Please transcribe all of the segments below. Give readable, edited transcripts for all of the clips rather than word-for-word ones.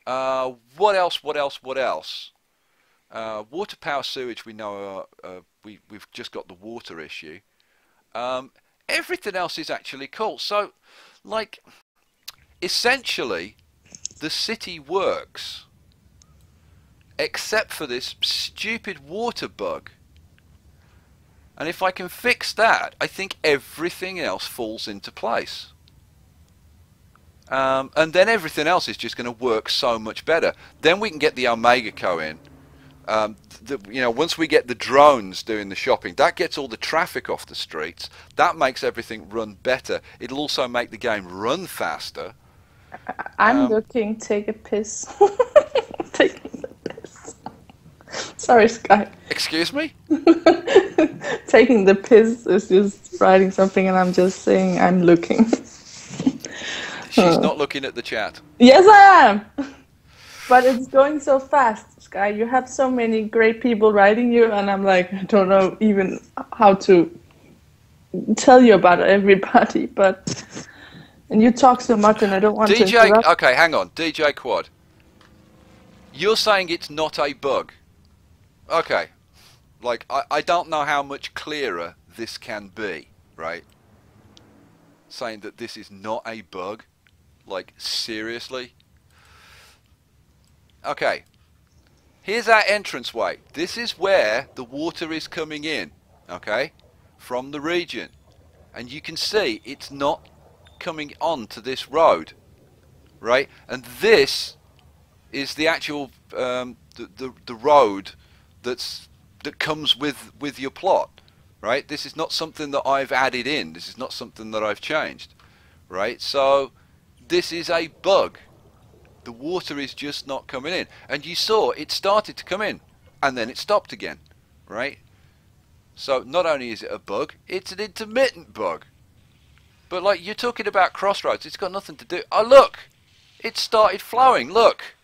What else? What else? What else? Water, power, sewage. We know we've just got the water issue. Um, Everything else is actually cool. So, like, essentially, the city works except for this stupid water bug. And if I can fix that, I think everything else falls into place. And then everything else is just going to work so much better. Then we can get the Omega Co in. Once we get the drones doing the shopping, that gets all the traffic off the streets. That makes everything run better. It'll also make the game run faster. I'm looking. Take a piss. Taking the piss. Sorry, Skye. Excuse me? Taking the piss is just writing something, and I'm just saying I'm looking. She's not looking at the chat. Yes, I am. But it's going so fast, Skye. You have so many great people writing you, and I'm like, I don't know even how to tell you about everybody. And you talk so much, and I don't want to interrupt. Okay, hang on. DJ Quad. You're saying it's not a bug. Okay. Like, I don't know how much clearer this can be, right? Saying that this is not a bug. Like, seriously? Okay. Here's our entranceway. This is where the water is coming in, okay? From the region. And you can see it's not coming onto this road, right? And this is the actual the road that comes with your plot, right? This is not something that I've added in. This is not something that I've changed, right? So this is a bug. The water is just not coming in, and you saw it started to come in and then it stopped again, right? So not only is it a bug, it's an intermittent bug. But like, you're talking about crossroads, it's got nothing to do. Oh look, it started flowing. Look,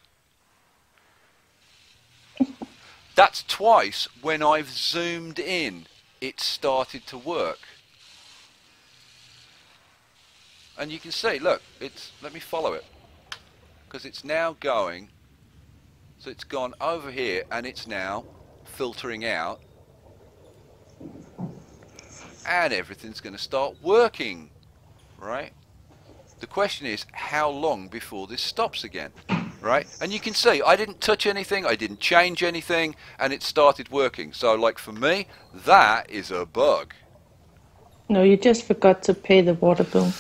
that's twice when I've zoomed in it started to work. And you can see, look, let me follow it, because it's now going, so it's gone over here and it's now filtering out, and everything's going to start working, right? The question is, how long before this stops again, right? And you can see I didn't touch anything, I didn't change anything, and it started working. So like, for me, that is a bug. No, you just forgot to pay the water bill.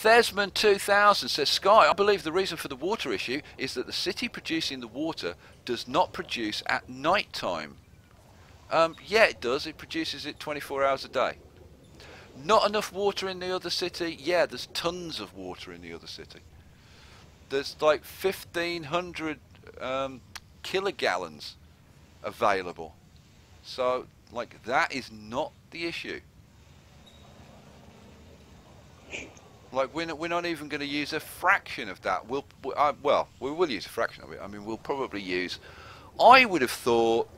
Thesman 2000 says, Skye, I believe the reason for the water issue is that the city producing the water does not produce at night time. Yeah, it does. It produces it 24 hours a day. Not enough water in the other city? Yeah, there's tons of water in the other city. There's like 1,500 kilogallons available. So, like, that is not the issue. Like, we're not even going to use a fraction of that. Well, we will use a fraction of it. I mean, we'll probably use, I would have thought,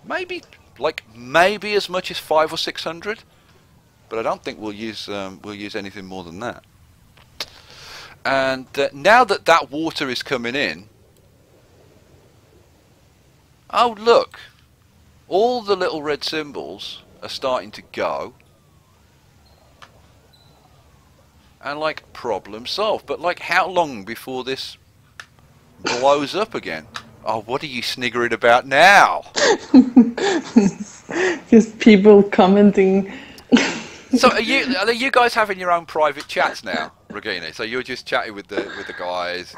maybe as much as 500 or 600, but I don't think we'll use anything more than that. And now that water is coming in, oh look, all the little red symbols are starting to go, and like, problem solved. But like, how long before this blows up again? Oh, what are you sniggering about now? Just people commenting. So are you guys having your own private chats now, Regina? So you're just chatting with the guys?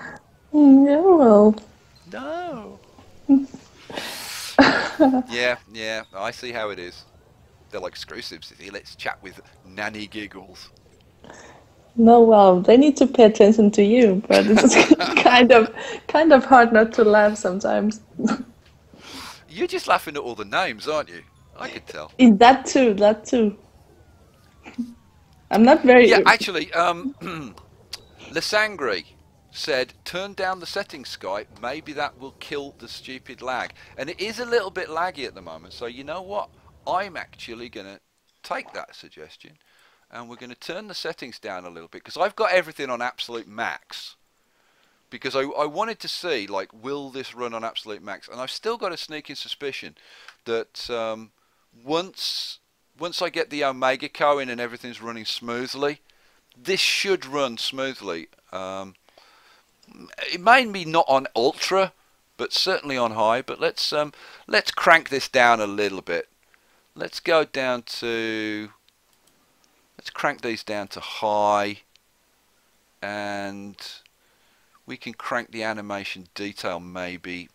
Yeah, well. No. Yeah, I see how it is. They're like, screw SimCity, let's chat with Nanny Giggles. No, well, they need to pay attention to you, but it's kind of hard not to laugh sometimes. You're just laughing at all the names, aren't you? I could tell. That too. I'm not very... Yeah, actually, Lesangri said, turn down the settings, Skye. Maybe that will kill the stupid lag. And it is a little bit laggy at the moment, so you know what? I'm actually going to take that suggestion and we're going to turn the settings down a little bit because I've got everything on absolute max. Because I wanted to see, like, will this run on absolute max? And I've still got a sneaking suspicion that once I get the Omega going and everything's running smoothly, this should run smoothly. It may be not on ultra, but certainly on high. But let's crank this down a little bit. Let's go down to, let's crank these down to high, and we can crank the animation detail maybe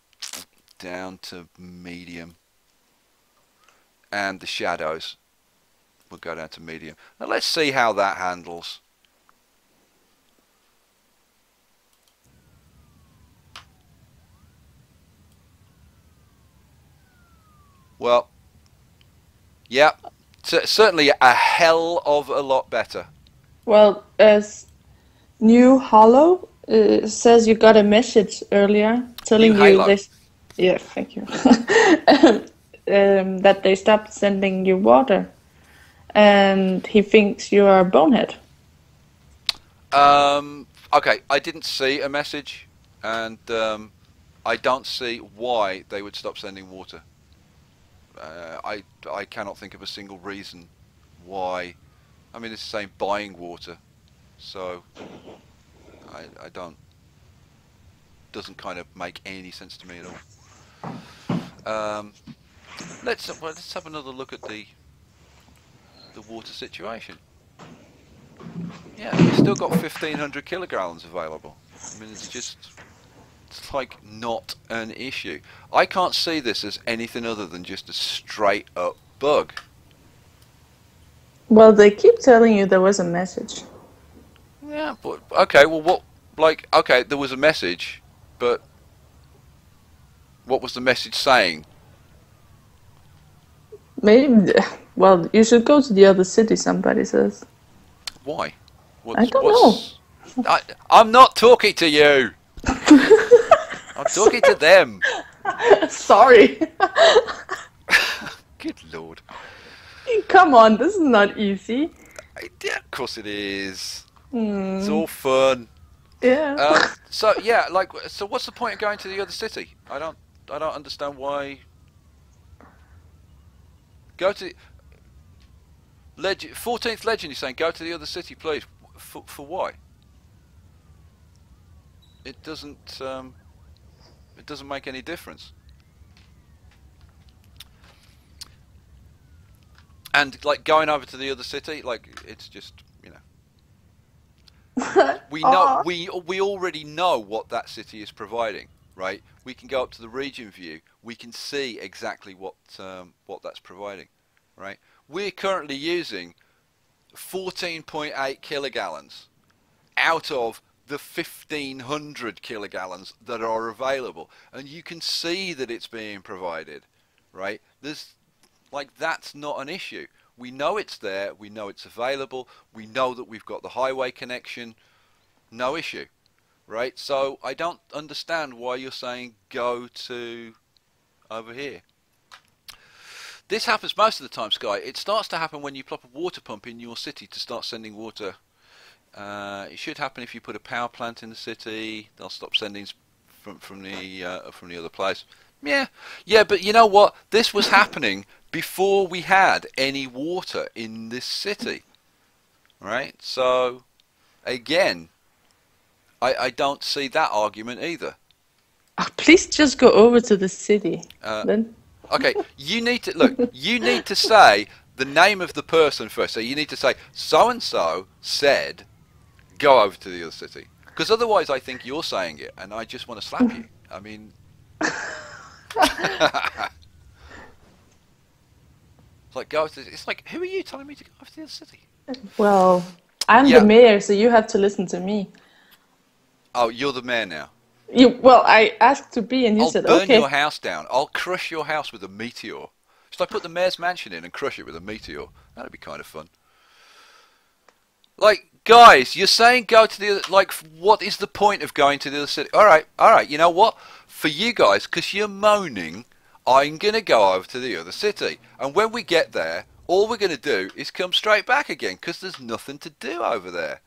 down to medium, and the shadows will go down to medium. Now let's see how that handles. Well, yeah, certainly a hell of a lot better. Well, as New Hollow says, you got a message earlier telling you this. Yeah, thank you. That they stopped sending you water, and he thinks you are a bonehead. Okay, I didn't see a message, and I don't see why they would stop sending water. I cannot think of a single reason why. I mean, it's the same buying water, so I don't. Doesn't kind of make any sense to me at all. Let's have another look at the water situation. Yeah, you've still got 1,500 kilogallons available. I mean, it's like not an issue. I can't see this as anything other than just a straight up bug. Well, they keep telling you there was a message. Yeah, but okay, well, what, like, okay, there was a message, but what was the message saying? Maybe, well, you should go to the other city, somebody says. Why? I don't know. I'm not talking to you. I'm talking to them. Sorry. Good Lord. Come on, this is not easy. Yeah, of course it is. It's all fun. Yeah. So yeah, like, so what's the point of going to the other city? I don't understand why. Go to 14th legend. You're saying go to the other city, please. For why? It doesn't make any difference. And like going over to the other city, like, it's just, you know, we know we already know what that city is providing, right? We can go up to the region view. We can see exactly what that's providing, right? We're currently using 14.8 kilogallons out of the 1,500 kilogallons that are available, and you can see that it's being provided, right? There's, like, that's not an issue. We know it's there, we know it's available, we know that we've got the highway connection, no issue, right? So I don't understand why you're saying go to over here. This happens most of the time, Skye. It starts to happen when you plop a water pump in your city to start sending water. It should happen if you put a power plant in the city. They'll stop sending from the other place. Yeah, but you know what? This was happening before we had any water in this city, right? So, again, I don't see that argument either. Oh, please just go over to the city. Then. Okay, you need to look. You need to say the name of the person first. So you need to say so and so said, go over to the other city. Because otherwise, I think you're saying it, and I just want to slap you. I mean. Like, go to, it's like, who are you telling me to go over to the other city? Well, I'm the mayor, so you have to listen to me. Oh, you're the mayor now. Well, I asked to be, and you said okay. I'll burn your house down. I'll crush your house with a meteor. Should I put the mayor's mansion in and crush it with a meteor? That'd be kind of fun. Like, guys, you're saying go to the other, like, what is the point of going to the other city? All right, you know what? For you guys, because you're moaning, I'm going to go over to the other city. And when we get there, all we're going to do is come straight back again because there's nothing to do over there.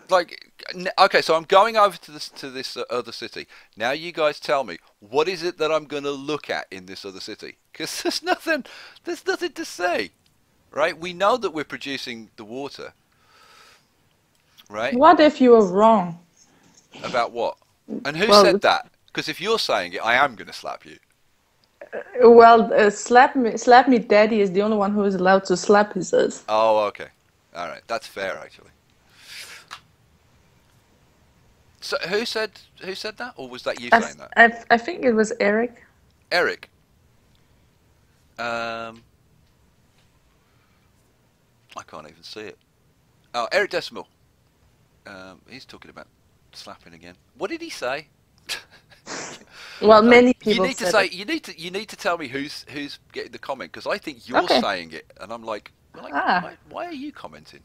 Like, okay, so I'm going over to this other city. Now you guys tell me, what is it that I'm going to look at in this other city? Because there's nothing to see, right? We know that we're producing the water, right? What if you were wrong? About what? And who Well, said that? Because if you're saying it, I am going to slap you. well, slap me, daddy is the only one who is allowed to slap, he says. Oh, okay. All right, that's fair actually. So who said that, or was that you saying that? I think it was Eric. Eric. I can't even see it. Oh, Eric Decimal. He's talking about slapping again. What did he say? Well, many people. You need to said say. it. You need to tell me who's getting the comment, because I think you're saying it, and I'm like, why are you commenting?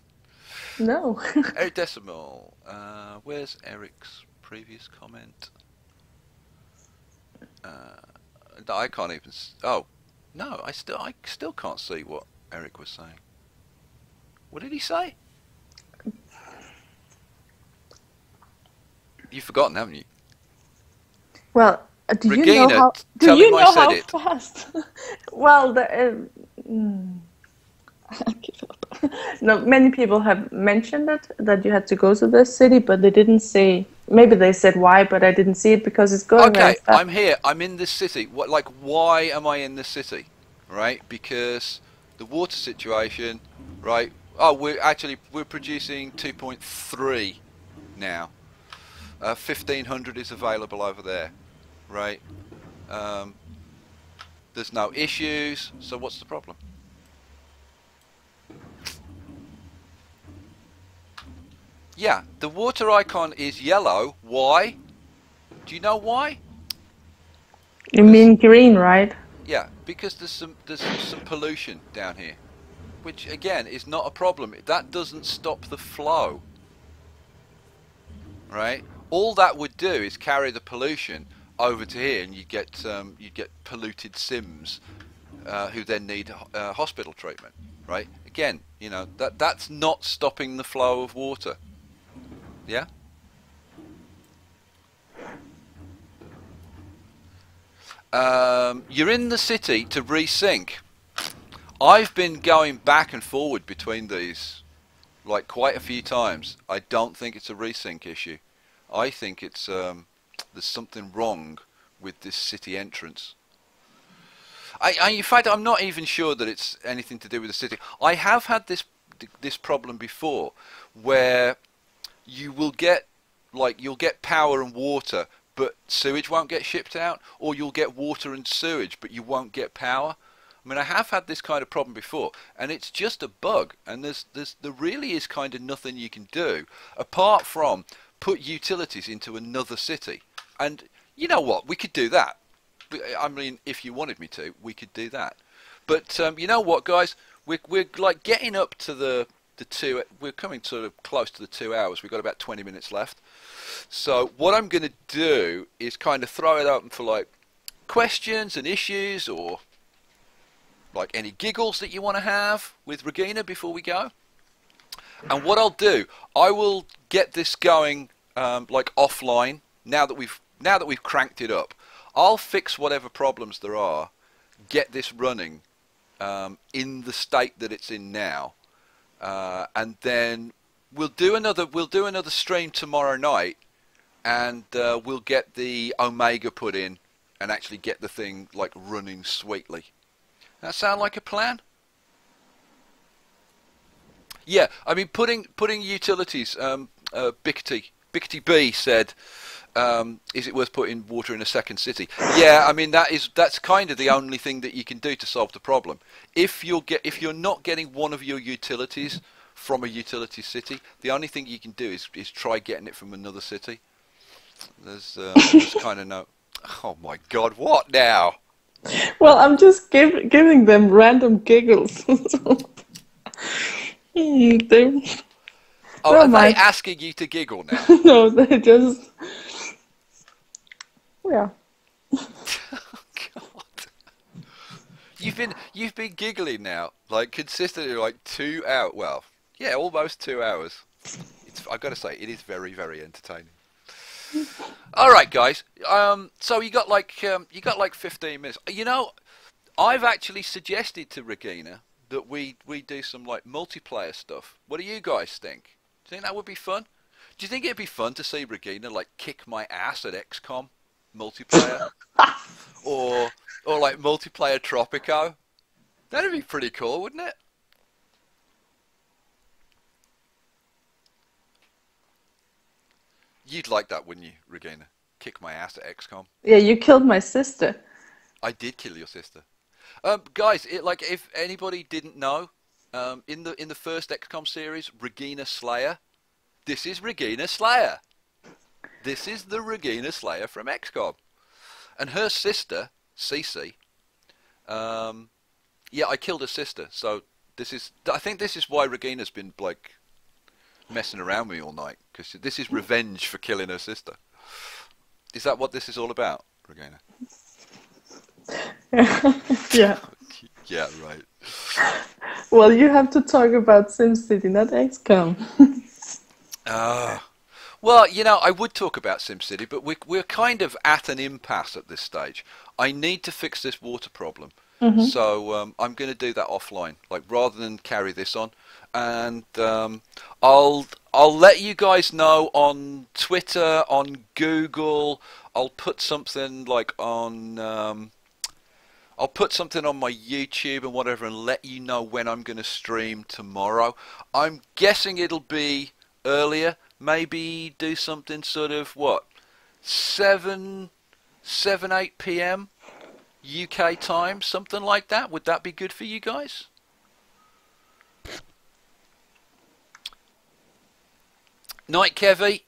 No. Eric Decimal. Where's Eric's previous comment? I can't even. Oh, no. I still can't see what Eric was saying. What did he say? You've forgotten, haven't you? Well, do Regina, you know how? Do tell you him I know said how it. fast? Well, I give up. No, many people have mentioned it that you had to go to this city, but they didn't say. Maybe they said why, but I didn't see it because it's going very Okay, fast. I'm here. I'm in this city. Why am I in this city? Right? Because the water situation. Right? Oh, we're producing 2.3 now. 1,500 is available over there. Right? There's no issues. So what's the problem? Yeah, the water icon is yellow. Why? Do you know why? You mean green, right? Yeah, because there's some pollution down here, which again is not a problem. That doesn't stop the flow, right? All that would do is carry the pollution over to here, and you get polluted Sims who then need hospital treatment, right? Again, you know that's not stopping the flow of water. Yeah. You're in the city to resync. I've been going back and forward between these like quite a few times. I don't think it's a resync issue. I think it's there's something wrong with this city entrance. In fact, I'm not even sure that it's anything to do with the city. I have had this problem before, where you'll get power and water, but sewage won't get shipped out, or you'll get water and sewage, but you won't get power. I mean, I have had this kind of problem before, and it's just a bug, and there really is kind of nothing you can do apart from put utilities into another city. And you know what? We could do that. I mean, if you wanted me to, we could do that. But you know what, guys? We're like getting up to the two. We're coming sort of close to the 2 hours. We've got about 20 minutes left. So what I'm going to do is kind of throw it open for like questions and issues, or like any giggles that you want to have with Regina before we go. And what I'll do, I will get this going like offline now that we've cranked it up. I'll fix whatever problems there are, get this running in the state that it's in now, and then we'll do another stream tomorrow night, and we'll get the Omega put in and actually get the thing like running sweetly. That sound like a plan? Yeah, I mean putting utilities. Bickety B said, is it worth putting water in a second city? Yeah, I mean that's kind of the only thing that you can do to solve the problem. If you're not getting one of your utilities from a utility city, the only thing you can do is try getting it from another city. There's kind of no. Oh my God! What now? Well, I'm just giving them random giggles. Oh, are they asking you to giggle now? No, they just. Yeah. God. You've been giggling now, like consistently, like 2 hours. Well, yeah, almost 2 hours. I've got to say, it is very, very entertaining. All right, guys. So you got like 15 minutes. You know, I've actually suggested to Regina that we do some like multiplayer stuff. What do you guys think? Do you think that would be fun? Do you think it'd be fun to see Regina like kick my ass at XCOM multiplayer, or like multiplayer Tropico? That'd be pretty cool, wouldn't it? You'd like that, wouldn't you, Regina? Kick my ass at XCOM. Yeah, you killed my sister. I did kill your sister. Guys, like if anybody didn't know, in the first XCOM series, Regina Slayer. This is Regina Slayer. This is the Regina Slayer from XCOM, and her sister, Cece. Yeah, I killed her sister. So this is. I think this is why Regina's been like messing around with me all night, because this is revenge for killing her sister. Is that what this is all about, Regina? Yeah. Yeah, right. Well, you have to talk about SimCity, not XCOM. Well, you know, I would talk about SimCity, but we're kind of at an impasse at this stage. I need to fix this water problem. So I'm going to do that offline, like rather than carry this on. And I'll let you guys know on Twitter, on Google. I'll put something like on I'll put something on my YouTube and whatever, and let you know when I'm going to stream tomorrow. I'm guessing it'll be earlier. Maybe do something sort of what, 8 p.m. UK time, something like that. Would that be good for you guys? Night, Kevy.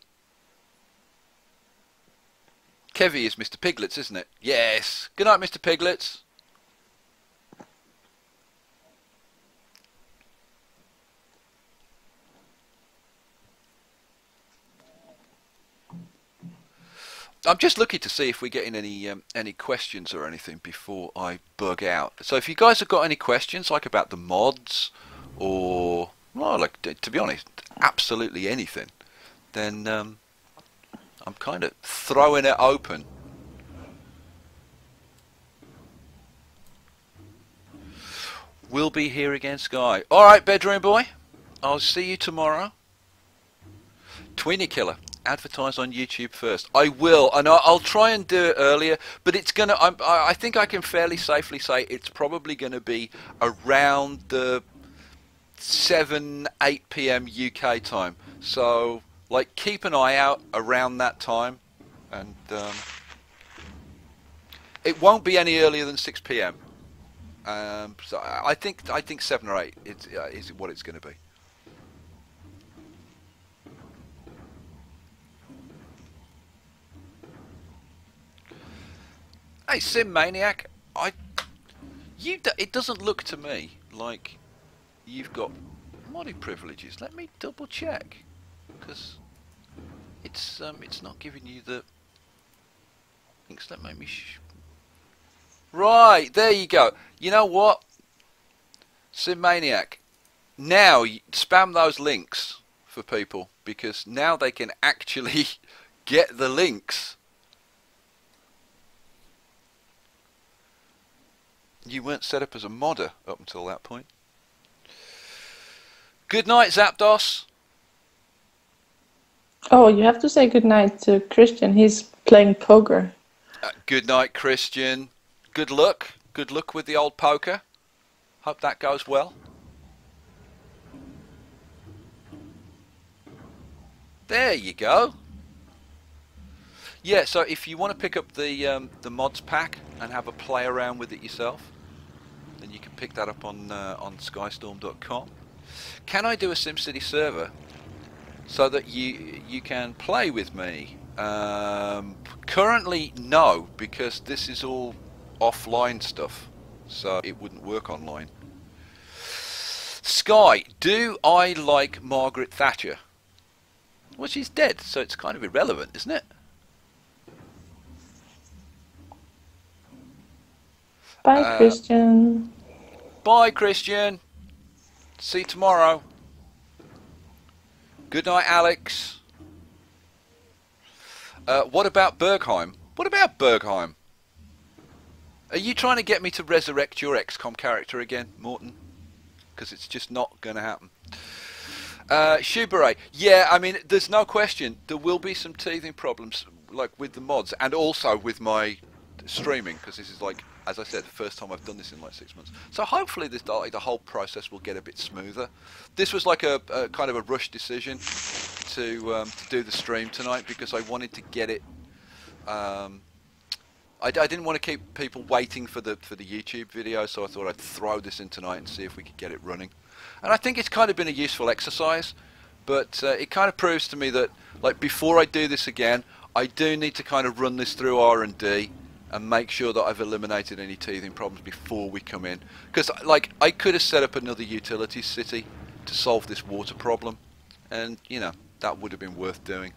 Kevy is Mr. Piglets, isn't it? Yes. Good night, Mr. Piglets. I'm just looking to see if we're getting any questions or anything before I bug out. So if you guys have got any questions, like about the mods, or well, like to be honest, absolutely anything, then I'm kind of throwing it open. We'll be here again, Skye. All right, bedroom boy. I'll see you tomorrow. Tweenie Killer. Advertise on YouTube first. I will, and I'll try and do it earlier, but it's gonna. I think I can fairly safely say it's probably going to be around the 7-8 p.m. UK time. So, like, keep an eye out around that time, and it won't be any earlier than 6 p.m. So I think 7 or 8 is what it's going to be. Hey, Sim Maniac, it doesn't look to me like you've got modding privileges. Let me double check, because it's not giving you the links. That made me right, there you go. You know what, Sim Maniac, now spam those links for people, because now they can actually get the links. You weren't set up as a modder up until that point. Good night, Zapdos. Oh, you have to say goodnight to Christian. He's playing poker. Good night, Christian. Good luck. Good luck with the old poker. Hope that goes well. There you go. Yeah, so if you want to pick up the mods pack and have a play around with it yourself, then you can pick that up on skystorm.com. Can I do a SimCity server so that you can play with me? Currently, no, because this is all offline stuff, so it wouldn't work online. Skye, do I like Margaret Thatcher? Well, she's dead, so it's kind of irrelevant, isn't it? Bye, Christian. Bye, Christian. See you tomorrow. Good night, Alex. What about Bergheim? What about Bergheim? Are you trying to get me to resurrect your XCOM character again, Morton? Because it's just not going to happen. Shubere, yeah, I mean, there's no question there will be some teething problems, like with the mods, and also with my streaming, because this is, like, as I said, the first time I've done this in like 6 months. So hopefully this, like, the whole process will get a bit smoother. This was like a kind of a rush decision to do the stream tonight, because I wanted to get it. I didn't want to keep people waiting for the YouTube video, so I thought I'd throw this in tonight and see if we could get it running. And I think it's kind of been a useful exercise, but it kind of proves to me that, like, before I do this again, I do need to kind of run this through R&D and make sure that I've eliminated any teething problems before we come in. Because, like, I could have set up another utilities city to solve this water problem, and, you know, that would have been worth doing.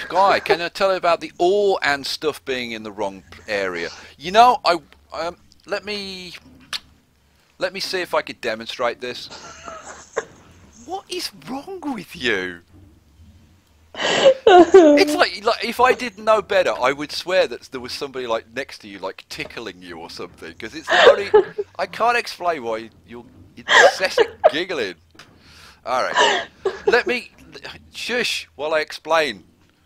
Skye, can I tell you about the ore and stuff being in the wrong area? You know, let me see if I could demonstrate this. What is wrong with you? It's like if I didn't know better, I would swear that there was somebody like next to you, like tickling you or something. Because it's the only. I can't explain why you're incessant giggling. All right, let me shush while I explain.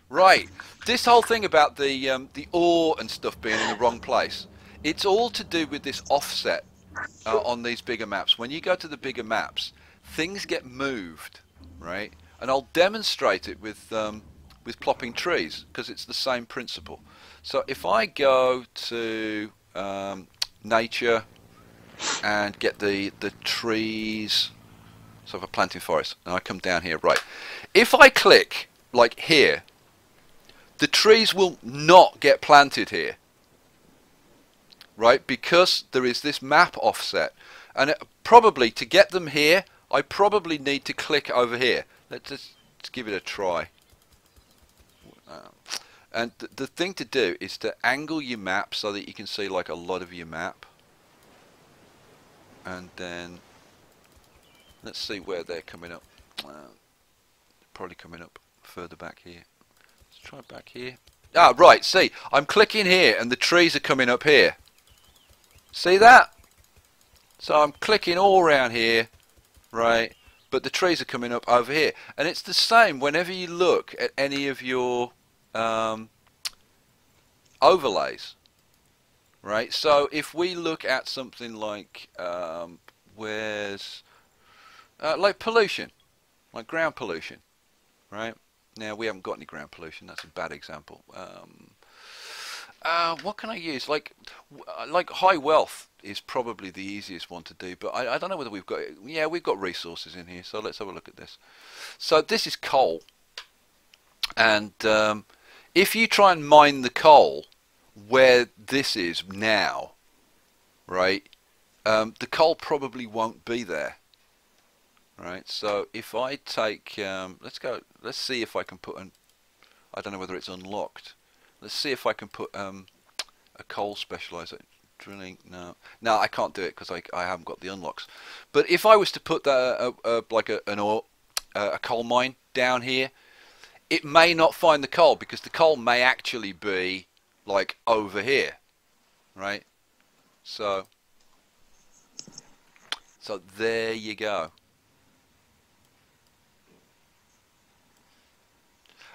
Right, this whole thing about the ore and stuff being in the wrong place, it's all to do with this offset on these bigger maps. When you go to the bigger maps, things get moved, right? And I'll demonstrate it with plopping trees, because it's the same principle. So if I go to nature and get the trees, so if I plant in forest, and I come down here, right? If I click like here, the trees will not get planted here, right? Because there is this map offset, and probably to get them here, I probably need to click over here. Let's give it a try. And the thing to do is to angle your map so that you can see like a lot of your map, and then let's see where they're coming up. Probably coming up further back here. Let's try back here. Ah, right, see, I'm clicking here and the trees are coming up here. See that? So I'm clicking all around here, right, but the trees are coming up over here. And it's the same whenever you look at any of your overlays, right? So if we look at something like where's like pollution, like ground pollution, right? Now we haven't got any ground pollution. That's a bad example. What can I use? Like high wealth is probably the easiest one to do, but I don't know whether we've got. Yeah, we've got resources in here. So let's have a look at this. So this is coal, and if you try and mine the coal where this is now, right, the coal probably won't be there. Right, so if I take, let's see if I can put an, I don't know whether it's unlocked. Let's see if I can put a coal specializer, drilling, no, I can't do it because I haven't got the unlocks. But if I was to put like a coal mine down here, it may not find the coal because the coal may actually be like over here, right? So there you go.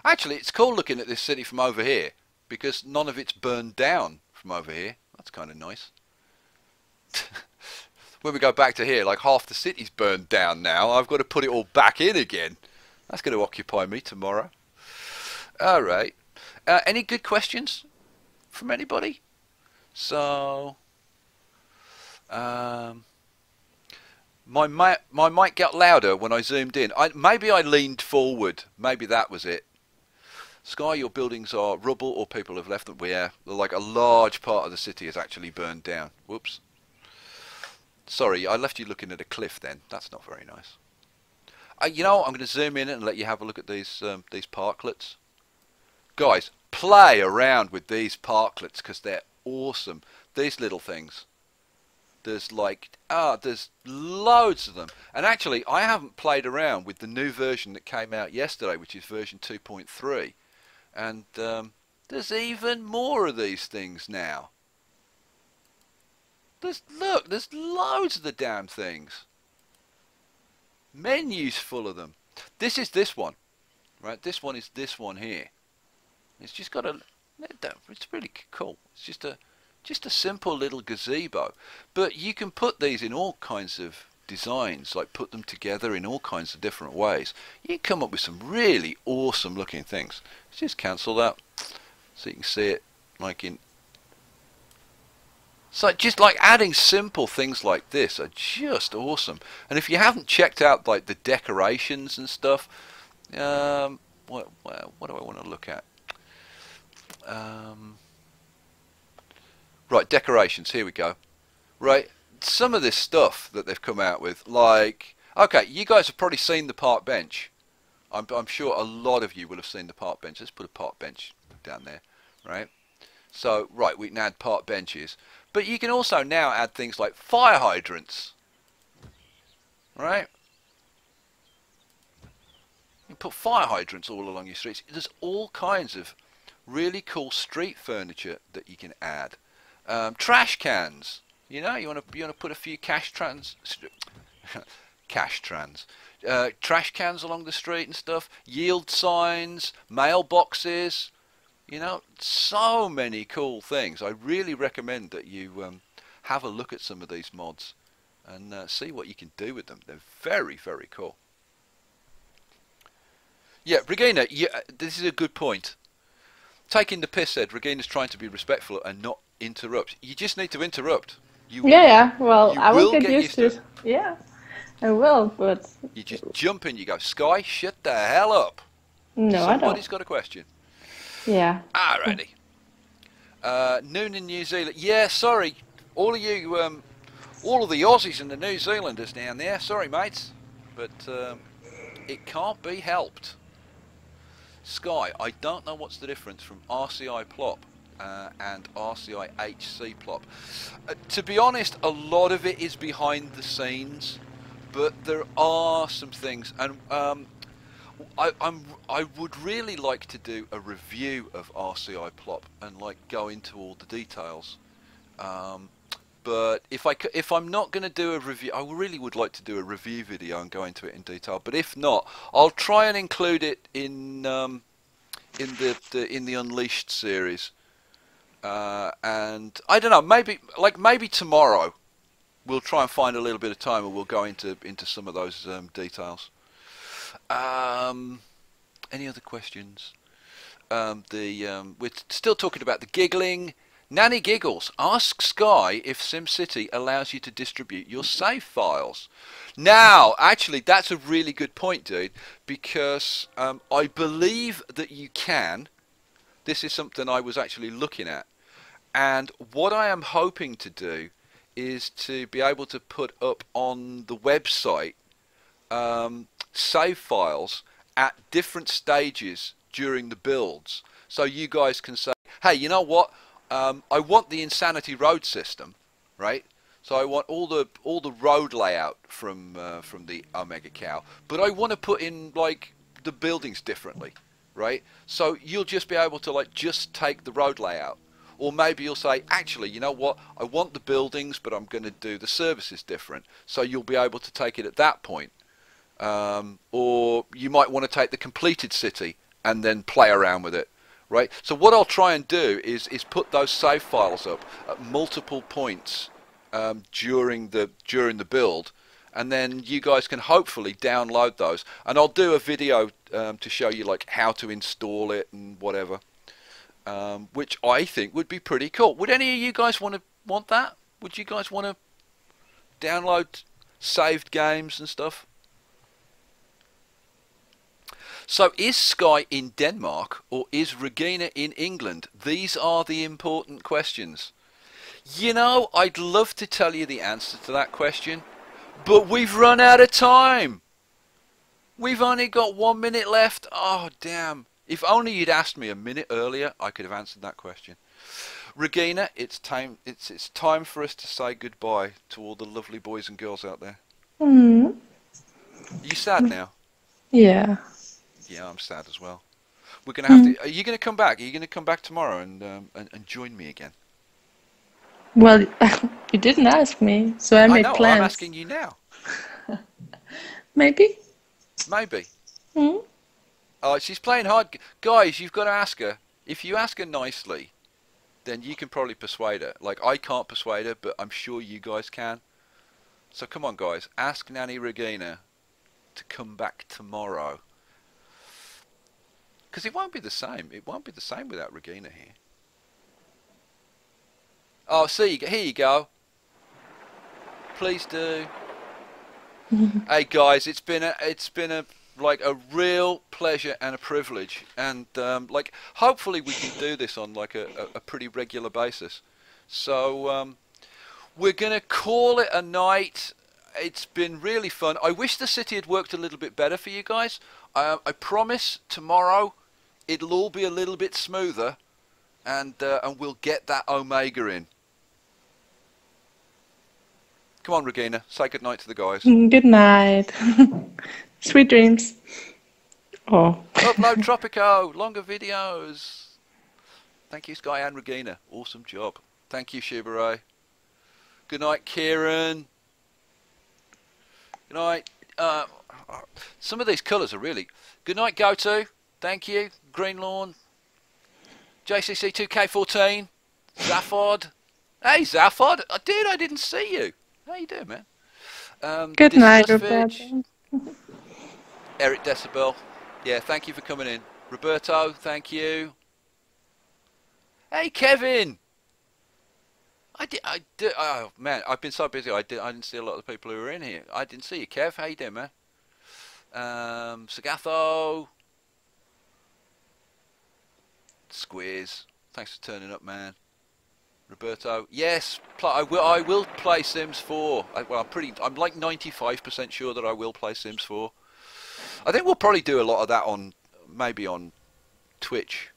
Actually, it's cool looking at this city from over here because none of it's burned down from over here. That's kind of nice. When we go back to here, like half the city's burned down now. I've got to put it all back in again. That's going to occupy me tomorrow. All right. Any good questions from anybody? So, my mic got louder when I zoomed in. Maybe I leaned forward. Maybe that was it. Skye, your buildings are rubble or people have left them. Yeah, like a large part of the city is actually burned down. Whoops. Sorry, I left you looking at a cliff then. That's not very nice. You know, I'm going to zoom in and let you have a look at these parklets. Guys, play around with these parklets because they're awesome. These little things. There's there's loads of them. And actually, I haven't played around with the new version that came out yesterday, which is version 2.3. And there's even more of these things now. Look, there's loads of the damn things. Menus full of them. This is this one, right? This one is this one here. It's just got a. It's really cool. It's just a simple little gazebo, but you can put these in all kinds of designs, like put them together in all kinds of different ways. You can come up with some really awesome looking things. Let's just cancel that so you can see it like in. So just like adding simple things like this are just awesome. And if you haven't checked out like the decorations and stuff, what do I want to look at? Right, decorations, here we go. Right, some of this stuff that they've come out with, like, okay, you guys have probably seen the park bench. I'm sure a lot of you will have seen the park bench. Let's put a park bench down there, right? So, right, we can add park benches. But you can also now add things like fire hydrants, right? You can put fire hydrants all along your streets. There's all kinds of really cool street furniture that you can add. Trash cans. You know, you want to put a few trash cans along the street and stuff. Yield signs, mailboxes. You know, so many cool things. I really recommend that you have a look at some of these mods and see what you can do with them. They're very, very cool. Yeah, Regina, this is a good point. Taking the piss, Ed. Regina's trying to be respectful and not interrupt. You just need to interrupt. Yeah. Well, I will get used to it. Yeah, I will, but... You just jump in, you go, Skye, shut the hell up. No, I don't. Somebody's got a question. Yeah. Alrighty. Noon in New Zealand. Yeah, sorry. All of you, all of the Aussies and the New Zealanders down there. Sorry, mates. But it can't be helped. Skye, I don't know what's the difference from RCI plop and RCI HC plop. To be honest, a lot of it is behind the scenes, but there are some things, and I would really like to do a review of RCI plop and like go into all the details. But if I'm not going to do a review, I really would like to do a review video and go into it in detail. But if not, I'll try and include it in the Unleashed series. And I don't know, maybe tomorrow we'll try and find a little bit of time and we'll go into some of those details. Any other questions? We're still talking about the giggling. Nanny Giggles, ask Skye if SimCity allows you to distribute your save files. Now, actually, that's a really good point, dude, because I believe that you can. This is something I was actually looking at. And what I am hoping to do is to be able to put up on the website save files at different stages during the builds. So you guys can say, hey, you know what? I want the Insanity Road system, right? So I want all the road layout from the Omega Cow, but I want to put in like the buildings differently, right? So you'll just be able to like just take the road layout, or maybe you'll say, actually, you know what? I want the buildings, but I'm going to do the services different. So you'll be able to take it at that point, or you might want to take the completed city and then play around with it. Right, so what I'll try and do is put those save files up at multiple points during the build, and then you guys can hopefully download those. And I'll do a video to show you like how to install it and whatever, which I think would be pretty cool. Would any of you guys want that? Would you guys want to download saved games and stuff? So is Skye in Denmark or is Regina in England? These are the important questions. You know, I'd love to tell you the answer to that question, but we've run out of time. We've only got 1 minute left. Oh, damn. If only you'd asked me a minute earlier, I could have answered that question. Regina, it's time. It's time for us to say goodbye to all the lovely boys and girls out there. Hmm. Are you sad now? Yeah. Yeah, I'm sad as well. We're gonna have Hmm. to. Are you gonna come back? Are you gonna come back tomorrow and join me again? Well, you didn't ask me, so I I made know. I'm plans. asking you now. Maybe. Maybe. Hmm. Oh, she's playing hard, guys. You've got to ask her. If you ask her nicely, then you can probably persuade her. Like I can't persuade her, but I'm sure you guys can. So come on, guys. Ask Nanny Regina to come back tomorrow. Because it won't be the same. It won't be the same without Regina here. Oh, see, here you go. Please do. Hey guys, it's been a like a real pleasure and a privilege, and like hopefully we can do this on like a pretty regular basis. So we're gonna call it a night. It's been really fun. I wish the city had worked a little bit better for you guys. I promise tomorrow it'll all be a little bit smoother, and we'll get that Omega in. Come on, Regina, say goodnight to the guys. Good night. Sweet dreams. Oh. Upload Tropico, longer videos. Thank you, Skye and Regina. Awesome job. Thank you, Shibare. Good night, Kieran. Good night. Some of these colours are really... Good night, Goto. Thank you. Green Lawn. JCC2K14. Zaphod. Hey, Zaphod. Dude, I didn't see you. How you doing, man? Good night, Discuss Roberto. Eric Decibel. Yeah, thank you for coming in. Roberto, thank you. Hey, Kevin. Oh man, I've been so busy. I didn't see a lot of the people who were in here. I didn't see you, Kev. How you doing, man? Sagatho. Squiz. Thanks for turning up, man. Roberto. Yes, I will play Sims 4. I'm like 95% sure that I will play Sims 4. I think we'll probably do a lot of that on maybe on Twitch.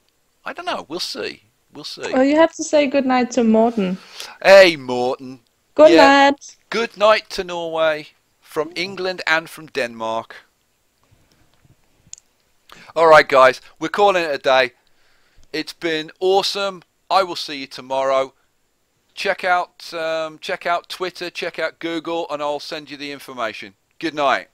I don't know. We'll see. We'll see. Oh, you have to say good night to Morten. Hey, Morten. Good night. Good night to Norway from England and from Denmark. All right, guys. We're calling it a day. It's been awesome. I will see you tomorrow. Check out Twitter, check out Google, and I'll send you the information. Good night.